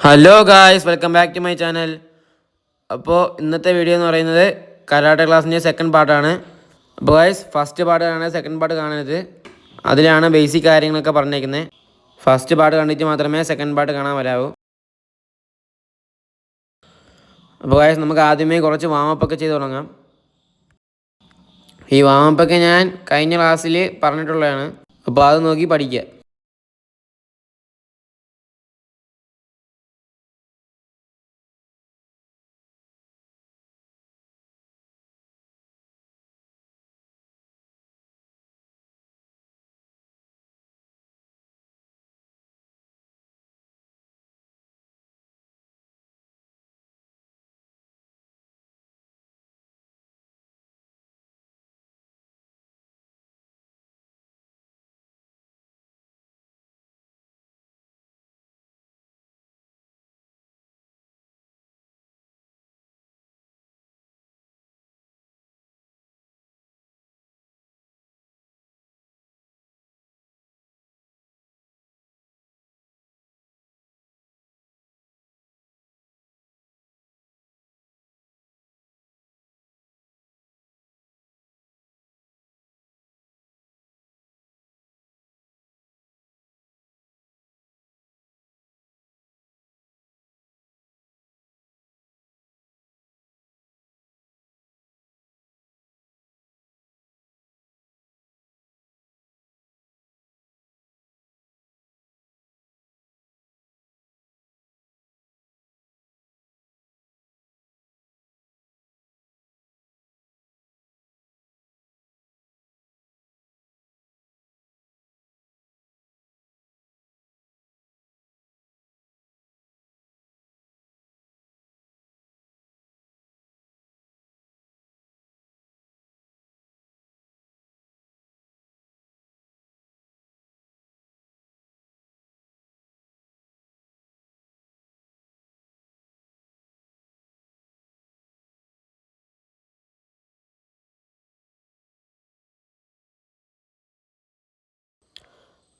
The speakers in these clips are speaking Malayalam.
Hello guys, welcome back to my channel. അപ്പോൾ ഇന്നത്തെ വീഡിയോ എന്ന് പറയുന്നത് കരാട്ടെ ക്ലാസ്സിൻ്റെ സെക്കൻഡ് പാർട്ടാണ്. അപ്പോൾ ഗായ്സ്, ഫസ്റ്റ് പാർട്ട് കാണാൻ സെക്കൻഡ് പാർട്ട് കാണരുത്. അതിലാണ് ബേസിക് കാര്യങ്ങളൊക്കെ പറഞ്ഞേക്കുന്നത്. ഫസ്റ്റ് പാർട്ട് കണ്ടിട്ട് മാത്രമേ സെക്കൻഡ് പാർട്ട് കാണാൻ വരാവൂ. അപ്പോൾ ഗായ്സ്, നമുക്ക് ആദ്യമേ കുറച്ച് വാമപ്പൊക്കെ ചെയ്ത് തുടങ്ങാം. ഈ വാമപ്പൊക്കെ ഞാൻ കഴിഞ്ഞ ക്ലാസ്സിൽ പറഞ്ഞിട്ടുള്ളതാണ്. അപ്പോൾ അത് നോക്കി പഠിക്കുക.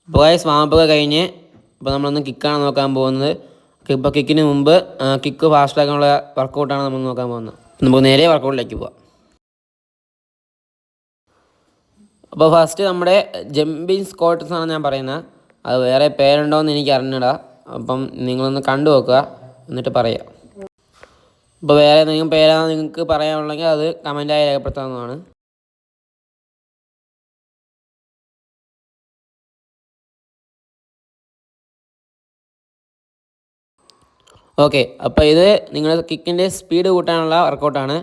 അപ്പോൾ ഗായ്സ്, വാമപ്പൊക്കെ കഴിഞ്ഞ് ഇപ്പോൾ നമ്മളൊന്ന് കിക്കാണ് നോക്കാൻ പോകുന്നത്. ഇപ്പോൾ കിക്കിന് മുമ്പ് കിക്ക് ഫാസ്റ്റാക്കാനുള്ള വർക്കൗട്ടാണ് നമ്മൾ നോക്കാൻ പോകുന്നത്. നമുക്ക് നേരെ വർക്കൗട്ടിലേക്ക് പോവാം. അപ്പോൾ ഫസ്റ്റ് നമ്മുടെ ജമ്പിങ് സ്ക്വാട്ട്സ് ആണ് ഞാൻ പറയുന്നത്. അത് വേറെ പേരുണ്ടോയെന്ന് എനിക്ക് അറിഞ്ഞിടാ. അപ്പം നിങ്ങളൊന്ന് കണ്ടു നോക്കുക, എന്നിട്ട് പറയാം. ഇപ്പോൾ വേറെ എന്തെങ്കിലും പേരാണ് നിങ്ങൾക്ക് പറയാനുണ്ടെങ്കിൽ അത് കമൻറ്റായി രേഖപ്പെടുത്താവുന്നതാണ്. ഓക്കെ, അപ്പോൾ ഇത് നിങ്ങളുടെ കിക്കിൻ്റെ സ്പീഡ് കൂട്ടാനുള്ള വർക്കൗട്ടാണ്.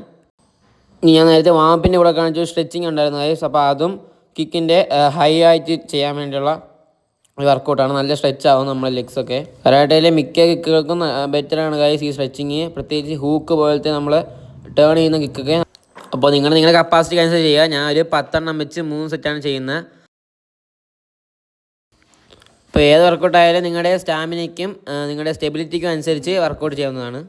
ഞാൻ നേരത്തെ വാമപ്പിൻ്റെ കൂടെ കാണിച്ചു സ്ട്രെച്ചിങ് ഉണ്ടായിരുന്നു ഗൈസ്. അപ്പോൾ അതും കിക്കിൻ്റെ ഹൈ ആയിട്ട് ചെയ്യാൻ വേണ്ടിയുള്ള ഒരു വർക്കൗട്ടാണ്. നല്ല സ്ട്രെച്ച് ആവും നമ്മുടെ ലെഗ്സൊക്കെ. കരാട്ടയിലെ മിക്ക കിക്കുകൾക്കും ബെറ്ററാണ് ഗൈസ് ഈ സ്ട്രെച്ചിങ്, പ്രത്യേകിച്ച് ഹൂക്ക് പോലത്തെ നമ്മൾ ടേൺ ചെയ്യുന്ന കിക്കൊക്കെ. അപ്പോൾ നിങ്ങളുടെ കപ്പാസിറ്റിക്ക് അനുസരിച്ച് ചെയ്യുക. ഞാൻ ഒരു 10 വെച്ച് 3 സെറ്റാണ് ചെയ്യുന്നത്. ഇപ്പോൾ ഏത് വർക്കൗട്ടായാലും നിങ്ങളുടെ സ്റ്റാമിനയ്ക്കും നിങ്ങളുടെ സ്റ്റെബിലിറ്റിക്കും അനുസരിച്ച് വർക്കൗട്ട് ചെയ്യാവുന്നതാണ്.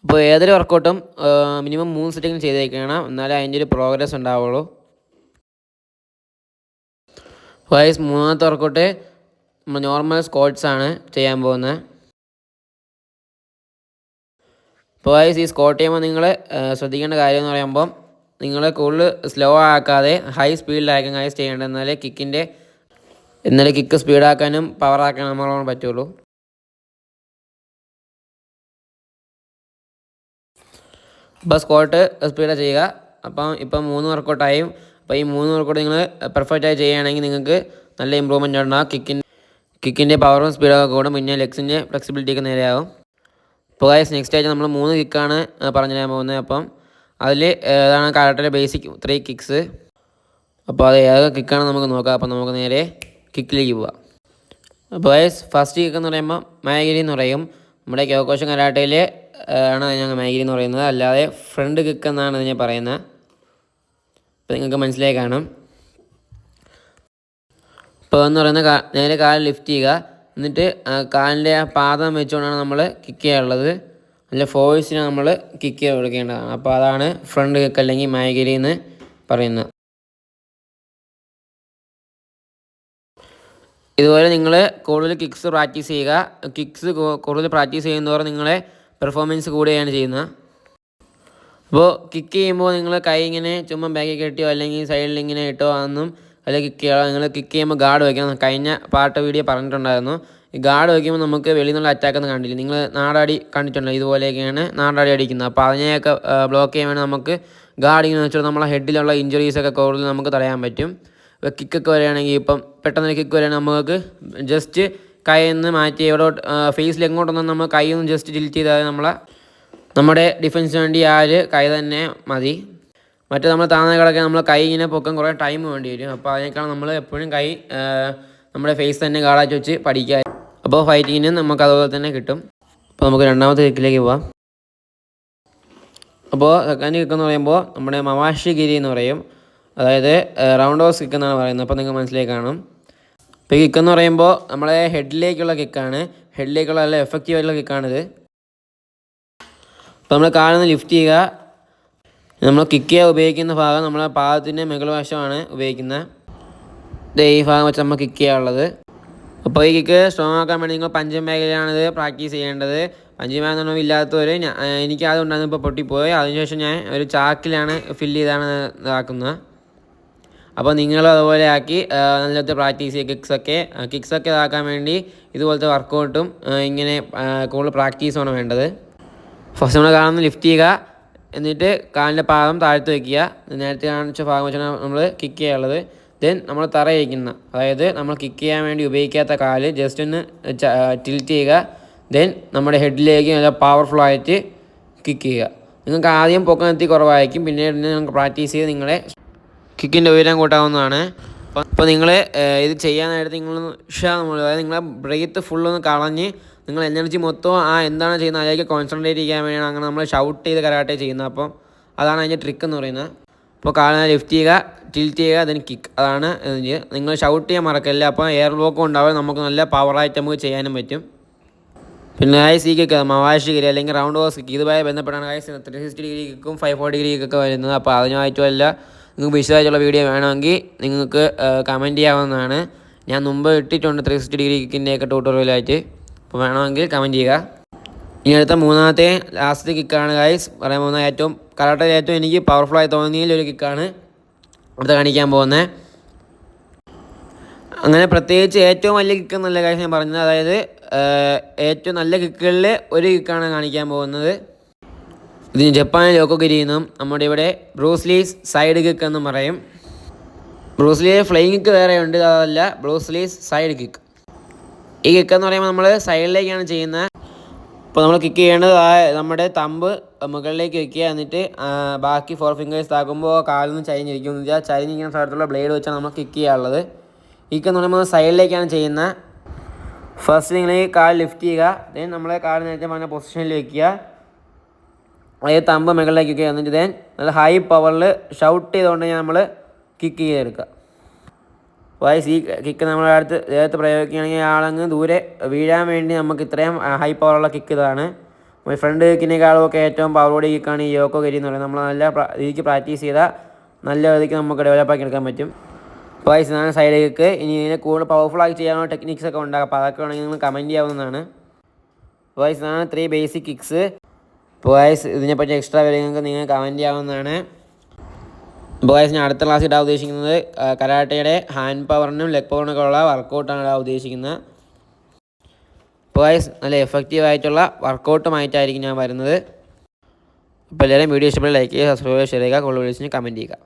അപ്പോൾ ഏതൊരു വർക്കൗട്ടും മിനിമം 3 സെറ്റെങ്കിലും ചെയ്തേക്കണം, എന്നാലേ അതിൻ്റെ ഒരു പ്രോഗ്രസ് ഉണ്ടാവുള്ളൂ. വൈസ് മൂന്നാമത്തെ വർക്കൗട്ട് നമ്മൾ നോർമൽ സ്ക്വാട്ട്സ് ആണ് ചെയ്യാൻ പോകുന്നത്. ഇപ്പോൾ വൈസ് ഈ സ്ക്വാട്ട് ചെയ്യുമ്പോൾ നിങ്ങൾ ശ്രദ്ധിക്കേണ്ട കാര്യം എന്ന് പറയുമ്പം നിങ്ങൾ കൂടുതൽ സ്ലോ ആക്കാതെ ഹൈ സ്പീഡിലായിരിക്കും ഗൈസ് ചെയ്യേണ്ടത്. എന്നാലേ കിക്ക് സ്പീഡാക്കാനും പവറാക്കാനും നമ്മളോട് പറ്റുള്ളൂ. അപ്പോൾ സ്ക്വാട്ട് സ്പീഡാണ് ചെയ്യുക. ഇപ്പം 3 വർക്കൗട്ടായും. അപ്പോൾ ഈ 3 വർക്കൗട്ട് നിങ്ങൾ പെർഫെക്റ്റായി ചെയ്യുകയാണെങ്കിൽ നിങ്ങൾക്ക് നല്ല ഇമ്പ്രൂവ്മെൻ്റ് ഉണ്ടാകും. കിക്കിൻ്റെ പവറും സ്പീഡൊക്കെ കൂടും, പിന്നെ ലെഗ്സിൻ്റെ ഫ്ലെക്സിബിലിറ്റിയൊക്കെ നേരെയാവും. ഇപ്പോൾ ഗൈസ്, നെക്സ്റ്റ് ആയിട്ട് നമ്മൾ 3 കിക്കാണ് പറഞ്ഞു തരാൻ പോകുന്നത്. അപ്പം അതിൽ ഏതാണ് കരാട്ടയുടെ ബേസിക് 3 കിക്സ്. അപ്പോൾ അത് ഏതൊക്കെ കിക്കാണ് നമുക്ക് നോക്കാം. അപ്പോൾ നമുക്ക് നേരെ കിക്കിലേക്ക് പോവാം. അപ്പോൾ ഗൈസ്, ഫസ്റ്റ് കിക്ക് എന്ന് പറയുമ്പോൾ മാഗിരി എന്ന് പറയും. നമ്മുടെ ക്യോക്കുഷിൻ കരാട്ടയിൽ ആണ് ഞങ്ങൾ മാഗിരി എന്ന് പറയുന്നത്, അല്ലാതെ ഫ്രണ്ട് കിക്ക് എന്നാണ് ഇതിനെ പറയുന്നത്. അപ്പോൾ നിങ്ങൾക്ക് മനസ്സിലായി കാണും. ഇപ്പോൾ എന്ന് പറയുന്നത് നേരെ കാല് ലിഫ്റ്റ് ചെയ്യുക, എന്നിട്ട് കാലിൻ്റെ ആ പാദം വെച്ചുകൊണ്ടാണ് നമ്മൾ കിക്ക് ചെയ്യാനുള്ളത്. നല്ല ഫോഴ്സിന് നമ്മൾ കിക്ക് ചെയ്ത് കൊടുക്കേണ്ടതാണ്. അപ്പോൾ അതാണ് ഫ്രണ്ട് കിക്ക് അല്ലെങ്കിൽ മാഗിരി എന്ന് പറയുന്നത്. ഇതുപോലെ നിങ്ങൾ കൂടുതൽ കിക്സ് പ്രാക്ടീസ് ചെയ്യുക. കിക്സ് കൂടുതൽ പ്രാക്ടീസ് ചെയ്യുന്നതോറും നിങ്ങളെ പെർഫോമൻസ് കൂടുകയാണ് ചെയ്യുന്നത്. അപ്പോൾ കിക്ക് ചെയ്യുമ്പോൾ നിങ്ങൾ കൈ ഇങ്ങനെ ചുമ്മാ ബാക്കിൽ കെട്ടിയോ അല്ലെങ്കിൽ സൈഡിൽ ഇങ്ങനെ ഇട്ടോ അതൊന്നും അല്ലെങ്കിൽ കിക്ക് ചെയ്യുക. നിങ്ങൾ കിക്ക് ചെയ്യുമ്പോൾ ഗാർഡ് വയ്ക്കണം. കഴിഞ്ഞ പാട്ട് വീഡിയോ പറഞ്ഞിട്ടുണ്ടായിരുന്നു. ഈ ഗാർഡ് വയ്ക്കുമ്പോൾ നമുക്ക് വെളിയിൽ നിന്നുള്ള അറ്റാക്കൊന്നും കണ്ടില്ല. നിങ്ങൾ നാടാടി കണ്ടിട്ടുണ്ടോ? ഇതുപോലെയൊക്കെയാണ് നാടാടി അടിക്കുന്നത്. അപ്പോൾ അതിനെയൊക്കെ ബ്ലോക്ക് ചെയ്യാൻ വേണ്ടി നമുക്ക് ഗാർഡിങ്ങനെ വെച്ചാൽ നമ്മളെ ഹെഡിലുള്ള ഇഞ്ചുറീസൊക്കെ കൂടുതൽ നമുക്ക് തടയാൻ പറ്റും. ഇപ്പോൾ കിക്കൊക്കെ വരികയാണെങ്കിൽ ഇപ്പം പെട്ടെന്ന് കിക്ക് വരികയാണെങ്കിൽ നമുക്ക് ജസ്റ്റ് കൈയിൽ നിന്ന് മാറ്റി എവിടോട്ട് ഫേസിൽ എങ്ങോട്ടൊന്നും നമ്മൾ കൈ ഒന്ന് ജസ്റ്റ് ടിൽറ്റ് ചെയ്താൽ നമ്മുടെ ഡിഫൻസിന് വേണ്ടി ആ ഒരു കൈ തന്നെ മതി. മറ്റേ നമ്മൾ താഴ്ന്ന കിടക്കാൻ നമ്മൾ കൈ ഇങ്ങനെ പൊക്കാൻ കുറേ ടൈം വേണ്ടി വരും. അപ്പോൾ അതിനേക്കാൾ നമ്മൾ എപ്പോഴും കൈ നമ്മുടെ ഫേസ് തന്നെ ഗാർഡാക്കി വെച്ച് പഠിക്കുക. അപ്പോൾ ഫൈറ്റിങ്ങിന് നമുക്ക് അതുപോലെ തന്നെ കിട്ടും. അപ്പോൾ നമുക്ക് രണ്ടാമത്തെ കിക്കിലേക്ക് പോവാം. അപ്പോൾ സെക്കൻഡ് കിക്ക് എന്ന് പറയുമ്പോൾ നമ്മുടെ മവാഷി ഗിരി എന്ന് പറയും. അതായത് റൗണ്ട് ഹൗസ് കിക്ക് എന്നാണ് പറയുന്നത്. അപ്പോൾ നിങ്ങൾക്ക് മനസ്സിലായി കാണും. ഇപ്പോൾ ഈ കിക്ക് എന്ന് പറയുമ്പോൾ നമ്മളെ ഹെഡിലേക്കുള്ള കിക്കാണ്. ഹെഡിലേക്കുള്ള നല്ല എഫക്റ്റീവ് ആയിട്ടുള്ള കിക്കാണിത്. അപ്പോൾ നമ്മൾ കാലിൽ നിന്ന് ലിഫ്റ്റ് ചെയ്യുക. നമ്മൾ കിക്ക് ചെയ്യാൻ ഉപയോഗിക്കുന്ന ഭാഗം നമ്മളെ പാദത്തിൻ്റെ മുകൾ വശമാണ് ഉപയോഗിക്കുന്നത്. ഈ ഭാഗം വെച്ച് നമ്മൾ കിക്ക് ചെയ്യാനുള്ളത്. അപ്പോൾ ഈ കിക്ക് സ്ട്രോങ് ആക്കാൻ വേണ്ടി നിങ്ങൾ പഞ്ചിങ് ബാഗിലാണിത് പ്രാക്ടീസ് ചെയ്യേണ്ടത്. പഞ്ചിങ് ബാഗ് എന്നൊന്നും ഇല്ലാത്തവർ എനിക്ക് അതുകൊണ്ടാണ് ഇപ്പോൾ പൊട്ടിപ്പോയി. അതിനുശേഷം ഞാൻ ഒരു ചാക്കിലാണ് ഫില്ല് ചെയ്താണ് ഇതാക്കുന്നത്. അപ്പോൾ നിങ്ങളും അതുപോലെ ആക്കി നല്ലത്തെ പ്രാക്ടീസ് ചെയ്യുക. കിക്സൊക്കെ ഇതാക്കാൻ വേണ്ടി ഇതുപോലത്തെ വർക്കൗട്ടും ഇങ്ങനെ കൂടുതൽ പ്രാക്ടീസ് ആണ് വേണ്ടത്. ഫസ്റ്റ് നമ്മൾ കാലിൽ ലിഫ്റ്റ് ചെയ്യുക. എന്നിട്ട് കാലിൻ്റെ പാദം താഴ്ത്ത് വയ്ക്കുക. നേരത്തെ കാണിച്ച ഭാഗം വെച്ചാണ് നമ്മൾ കിക്ക് ചെയ്യാനുള്ളത്. ദെൻ നമ്മൾ തറയിരിക്കുന്ന, അതായത് നമ്മൾ കിക്ക് ചെയ്യാൻ വേണ്ടി ഉപയോഗിക്കാത്ത കാല് ജസ്റ്റ് ഒന്ന് ടിൽറ്റ് ചെയ്യുക. ദെൻ നമ്മുടെ ഹെഡിലേക്ക് നല്ല പവർഫുൾ ആയിട്ട് കിക്ക് ചെയ്യുക. നിങ്ങൾക്ക് ആദ്യം പൊക്കത്തി കുറവായിരിക്കും. പിന്നീട് നിങ്ങൾക്ക് പ്രാക്ടീസ് ചെയ്ത് നിങ്ങളെ കിക്കിൻ്റെ ഉയരം കൂട്ടാവുന്നതാണ്. അപ്പോൾ നിങ്ങൾ ഇത് ചെയ്യാനായിട്ട് അതായത് നിങ്ങളെ ബ്രീത്ത് ഫുള്ളൊന്ന് കളഞ്ഞ് നിങ്ങൾ എനർജി മൊത്തം എന്താണ് ചെയ്യുന്നത് അതിലേക്ക് കോൺസെൻട്രേറ്റ് ചെയ്യാൻ വേണ്ടിയാണ് അങ്ങനെ നമ്മൾ ഷൗട്ട് ചെയ്ത് കരാട്ടെ ചെയ്യുന്നത്. അപ്പോൾ അതാണ് അതിൻ്റെ ട്രിക്ക് എന്ന് പറയുന്നത്. അപ്പോൾ കാലിനെ ലിഫ്റ്റ് ചെയ്യുക, ടിൽറ്റ് ചെയ്യുക, അതിന് കിക്ക്. അതാണ് നിങ്ങൾ ഷൗട്ട് ചെയ്യാൻ മറക്കല്ല. അപ്പോൾ എയർ ബ്ലോക്കും ഉണ്ടാവും. നമുക്ക് നല്ല പവറായിട്ട് നമുക്ക് ചെയ്യാനും പറ്റും. പിന്നെ ഈ കിക്ക് മവാഷി ഗിരി അല്ലെങ്കിൽ റൗണ്ട് ഹോസ് കിക്ക് ഇതുമായി ബന്ധപ്പെട്ടാണ് 360 ഡിഗ്രി കിക്കും 540 ഡിഗ്രി കിക്കൊക്കെ വരുന്നത്. അപ്പോൾ അതിനായിട്ടുമല്ല നിങ്ങൾക്ക് വിശദമായിട്ടുള്ള വീഡിയോ വേണമെങ്കിൽ നിങ്ങൾക്ക് കമൻറ്റ് ചെയ്യാവുന്നതാണ്. ഞാൻ മുമ്പ് ഇട്ടിട്ടുണ്ട് 360 ഡിഗ്രി കിക്കിൻ്റെയൊക്കെ ട്യൂട്ടോറിയലായിട്ട്. അപ്പോൾ വേണമെങ്കിൽ കമൻറ്റ് ചെയ്യുക. ഇനി അടുത്ത മൂന്നാമത്തെ ലാസ്റ്റ് കിക്കാണ് പറയാൻ പോകുന്നത്. ഏറ്റവും കരാട്ടയിൽ ഏറ്റവും എനിക്ക് പവർഫുള്ളായി തോന്നിയൊരു കിക്കാണ് അടുത്ത കാണിക്കാൻ പോകുന്നത്. അങ്ങനെ പ്രത്യേകിച്ച് ഏറ്റവും വലിയ കിക്ക് എന്നല്ല കാര്യം ഞാൻ പറഞ്ഞത്. അതായത് ഏറ്റവും നല്ല കിക്കുകളിൽ ഒരു കിക്കാണ് കാണിക്കാൻ പോകുന്നത്. ഇതിന് ജപ്പാനിൽ യോക്കോഗിരി എന്നും നമ്മുടെ ഇവിടെ ബ്രൂസ്ലീസ് സൈഡ് കിക്ക് എന്നും പറയും. ബ്രൂസ്ലീ ഫ്ലൈയിങ് കിക്ക് വേറെ ഉണ്ട്, അതല്ല ബ്രൂസ്ലീസ് സൈഡ് കിക്ക്. ഈ കിക്ക് എന്ന് പറയുമ്പോൾ നമ്മൾ സൈഡിലേക്കാണ് ചെയ്യുന്നത്. അപ്പോൾ നമ്മൾ കിക്ക് ചെയ്യേണ്ടത് നമ്മുടെ തമ്പ് മുകളിലേക്ക് വയ്ക്കുക. എന്നിട്ട് ബാക്കി 4 ഫിംഗേഴ്സ് താക്കുമ്പോൾ കാലൊന്നും ചരിഞ്ഞിരിക്കും. എന്ന് വെച്ചാൽ ചരിഞ്ഞിരിക്കുന്ന സ്ഥലത്തുള്ള ബ്ലേഡ് വെച്ചാണ് നമ്മൾ കിക്ക് ചെയ്യാനുള്ളത്. കിക്ക് എന്ന് പറയുമ്പോൾ സൈഡിലേക്കാണ് ചെയ്യുന്നത്. ഫസ്റ്റ് നിങ്ങൾ ഈ കാൽ ലിഫ്റ്റ് ചെയ്യുക. ദെൻ നമ്മളെ കാൽ നേരത്തെ പറഞ്ഞ പൊസിഷനിൽ വയ്ക്കുക. അതായത് തമ്പ് മുകളിലേക്ക് വയ്ക്കുക. എന്നിട്ട് ദെൻ നല്ല ഹൈ പവറിൽ ഷൗട്ട് ചെയ്തുകൊണ്ട് നമ്മൾ കിക്ക് ചെയ്തെടുക്കുക. ഈ കിക്ക് നമ്മുടെ ദേഹത്ത് പ്രയോഗിക്കുകയാണെങ്കിൽ ആളങ്ങ് ദൂരെ വീഴാൻ വേണ്ടി നമുക്ക് ഇത്രയും ഹൈ പവറുള്ള കിക്ക് ഇതാണ്. ഫ്രണ്ട് കിക്കിനേക്കാളുമൊക്കെ ഏറ്റവും പവറോടെ കിക്കാണ് ഈ യോക്കോഗിരി എന്ന് പറയുന്നത്. നമ്മൾ നല്ല രീതിക്ക് പ്രാക്ടീസ് ചെയ്താൽ നല്ല രീതിക്ക് നമുക്ക് ഡെവലപ്പാക്കി എടുക്കാൻ പറ്റും. അപ്പോൾ ഇതാണ് സൈഡ് കിക്ക്. ഇനി ഇതിനെ കൂടുതൽ പവർഫുള്ളാക്കി ചെയ്യാനുള്ള ടെക്നിക്സൊക്കെ ഉണ്ടാകും. അപ്പോൾ അതൊക്കെ വേണമെങ്കിൽ നിങ്ങൾ കമൻറ്റ് ചെയ്യാവുന്നതാണ്. അപ്പോൾ ഇതാണ് 3 ബേസിക് കിക്സ്. അപ്പോൾ ഇതിനെപ്പറ്റി എക്സ്ട്രാ കാര്യങ്ങൾക്ക് നിങ്ങൾ കമൻറ്റ് ചെയ്യാവുന്നതാണ്. ബോയ്സ് ഞാൻ അടുത്ത ക്ലാസ് ഇടാൻ ഉദ്ദേശിക്കുന്നത് കരാട്ടയുടെ ഹാൻഡ് പവറിനും ലെഗ് പവറിനൊക്കെ ഉള്ള വർക്കൗട്ടാണ് ഇടാൻ ഉദ്ദേശിക്കുന്നത്. ബോയ്സ് നല്ല എഫക്റ്റീവ് ആയിട്ടുള്ള വർക്കൗട്ടുമായിട്ടായിരിക്കും ഞാൻ വരുന്നത്. അപ്പോൾ എല്ലാവരും വീഡിയോ ഇഷ്ടപ്പെട്ട് ലൈക്ക് ചെയ്യുക, സബ്സ്ക്രൈബ് ചെയ്യുക, ഷെയർ ചെയ്യുക, കൂടുതൽ വീഡിയോസിന് കമൻറ്റ് ചെയ്യുക.